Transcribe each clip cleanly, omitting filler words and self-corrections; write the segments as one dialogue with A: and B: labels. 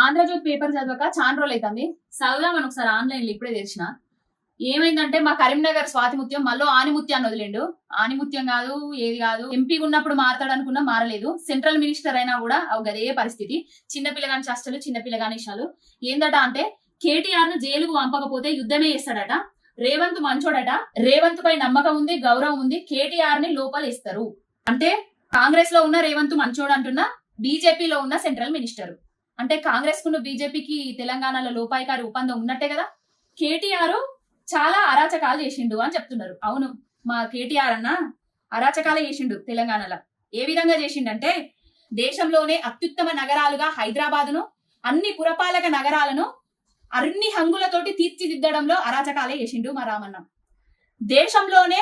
A: Andhra Jyothi paper చదవక చాలా రోజులు అవుతుంది. చదువుదామని ఒకసారి ఆన్లైన్ లో ఇప్పుడే తెరిచిన. ఏమైందంటే మా కరీంనగర్ స్వాతిముత్యం మళ్ళీ ఆనిముత్యాన్ని వదిలేండు. ఆనిముత్యం కాదు, ఏది కాదు, ఎంపీ ఉన్నప్పుడు మారతాడు అనుకున్నా మారలేదు. సెంట్రల్ మినిస్టర్ అయినా కూడా అదే పరిస్థితి. చిన్నపిల్లగాని చేష్టలు, చిన్నపిల్లగాని ఇష్టాలు. ఏందట అంటే కేటీఆర్ ను జైలుకు పంపకపోతే యుద్ధమే చేస్తాడట. రేవంత్ మంచోడట. రేవంత్ పై నమ్మకం ఉంది, గౌరవం ఉంది. కేటీఆర్ ని లోపలేస్తారు అంటే కాంగ్రెస్ లో ఉన్న రేవంత్ మంచోడు అంటున్నా, బీజేపీలో ఉన్న సెంట్రల్ మినిస్టర్ అంటే కాంగ్రెస్ కున్న బీజేపీకి తెలంగాణలో లోపాయికారి ఒప్పందం ఉన్నట్టే కదా. కేటీఆర్ చాలా అరాచకాలు చేసిండు అని చెప్తున్నారు. అవును, మా కేటీఆర్ అన్న అరాచకాలు చేసిండు తెలంగాణలో. ఏ విధంగా చేసిండంటే దేశంలోనే అత్యుత్తమ నగరాలుగా హైదరాబాదును, అన్ని పురపాలక నగరాలను అన్ని హంగులతోటి తీర్చిదిద్దడంలో అరాచకాలే చేసిండు మా రామన్న. దేశంలోనే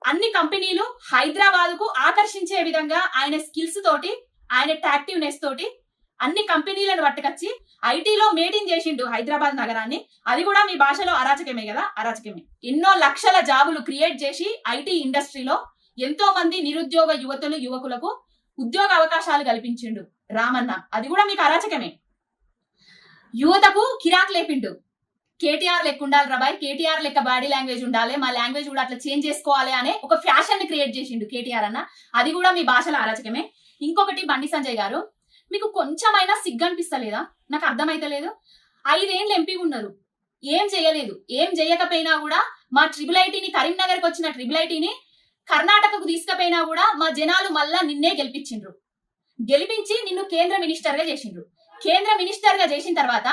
A: అన్ని కంపెనీలు హైదరాబాద్ కు ఆకర్షించే విధంగా ఆయన స్కిల్స్ తోటి, ఆయన టాక్టివ్నెస్ తోటి అన్ని కంపెనీలను పట్టుకొచ్చి ఐటీలో మేడింగ్ చేసిండు హైదరాబాద్ నగరాన్ని. అది కూడా మీ భాషలో అరాచకమే కదా, అరాచకమే. ఎన్నో లక్షల జాబులు క్రియేట్ చేసి ఐటీ ఇండస్ట్రీలో ఎంతో మంది నిరుద్యోగ యువతులు యువకులకు ఉద్యోగ అవకాశాలు కల్పించిండు రామన్న. అది కూడా మీకు అరాచకమే. యువతకు కిరాక్ లేపిండు. కేటీఆర్ లెక్క ఉండాలి రాబాయ్, కేటీఆర్ లెక్క బాడీ లాంగ్వేజ్ ఉండాలి, మా లాంగ్వేజ్ కూడా అట్లా చేంజ్ చేసుకోవాలి అనే ఒక ఫ్యాషన్ ని క్రియేట్ చేసిండు కేటీఆర్ అన్న. అది కూడా మీ భాషలో అరాచకమే. ఇంకొకటి, బండి సంజయ్ గారు, మీకు కొంచెమైనా సిగ్గు అనిపిస్తలేదా? నాకు అర్థమైతలేదు. 5 ఏళ్ళు ఎంపీ ఉన్నారు, ఏం చేయలేదు. ఏం చేయకపోయినా కూడా మా ట్రిపుల్ ఐటీని, కరీంనగర్కి వచ్చిన ట్రిపుల్ ఐటీని కర్ణాటకకు తీసుకుపోయినా కూడా మా జనాలు మళ్ళా నిన్నే గెలిపించిండ్రు. గెలిపించి నిన్ను కేంద్ర మినిస్టర్ గా చేసిండ్రు. కేంద్ర మినిస్టర్ గా చేసిన తర్వాత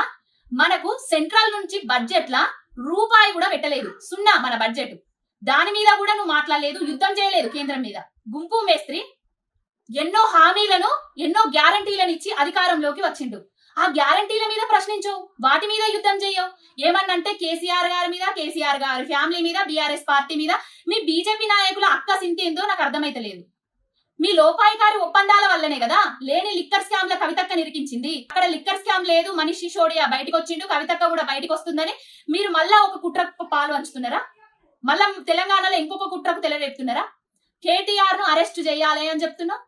A: మనకు సెంట్రల్ నుంచి బడ్జెట్ లా రూపాయి కూడా పెట్టలేదు, సున్నా మన బడ్జెట్. దాని మీద కూడా నువ్వు మాట్లాడలేదు, యుద్ధం చేయలేదు కేంద్రం మీద. గుంపు మేస్త్రి ఎన్నో హామీలను, ఎన్నో గ్యారంటీలను ఇచ్చి అధికారంలోకి వచ్చిండు. ఆ గ్యారంటీల మీద ప్రశ్నించవు, వాటి మీద యుద్ధం చేయవు. ఏమన్నంటే కేసీఆర్ గారి మీద, కేసీఆర్ గారి ఫ్యామిలీ మీద, బీఆర్ఎస్ పార్టీ మీద, మీ బీజేపీ నాయకుల అక్క సింతేందో నాకు అర్థమైతలేదు. మీ లోపాయికారి ఒప్పందాల వల్లనే కదా లేని లిక్కర్ స్కామ్ ల కవితక్క నిరికించింది. అక్కడ లిక్కర్ స్కామ్ లేదు, మనీష్ సిసోడియా బయటకు వచ్చిండు, కవితక్క కూడా బయటకు వస్తుందని మీరు మళ్ళా ఒక కుట్రకు పాలు పంచుతున్నారా? మళ్ళా తెలంగాణలో ఇంకొక కుట్రకు తెలరేపుతున్నారా? కేటీఆర్ ను అరెస్ట్ చేయాలి అని చెప్తున్నా.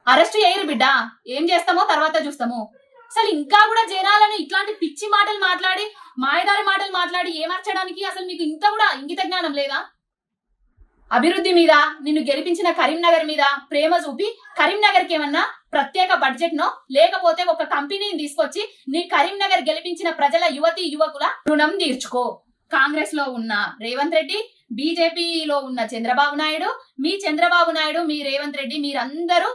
A: అరెస్ట్ చేయరు బిడ్డ, ఏం చేస్తామో తర్వాత చూస్తాము. అసలు ఇంకా కూడా జనాలను ఇట్లాంటి పిచ్చి మాటలు మాట్లాడి, మాయదారి మాటలు మాట్లాడి ఏమర్చడానికి అసలు మీకు ఇంత కూడా ఇంగిత జ్ఞానం లేదా? అభివృద్ధి మీద, నిన్ను గెలిపించిన కరీంనగర్ మీద ప్రేమ చూపి కరీంనగర్ కి ఏమన్నా ప్రత్యేక బడ్జెట్ నో, లేకపోతే ఒక కంపెనీని తీసుకొచ్చి నీ కరీంనగర్ గెలిపించిన ప్రజల యువతి యువకుల రుణం తీర్చుకో. కాంగ్రెస్ లో ఉన్న రేవంత్ రెడ్డి, బీజేపీలో ఉన్న చంద్రబాబు నాయుడు, మీ చంద్రబాబు నాయుడు, మీ రేవంత్ రెడ్డి, మీరందరూ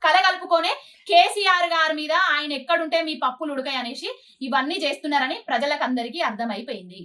A: కలగలుపుకొనే కేసీఆర్ గారి మీద ఆయన ఎక్కడుంటే మీ పప్పులు ఉడకాయి అనేసి ఇవన్నీ చేస్తున్నారని ప్రజలకందరికీ అర్థమైపోయింది.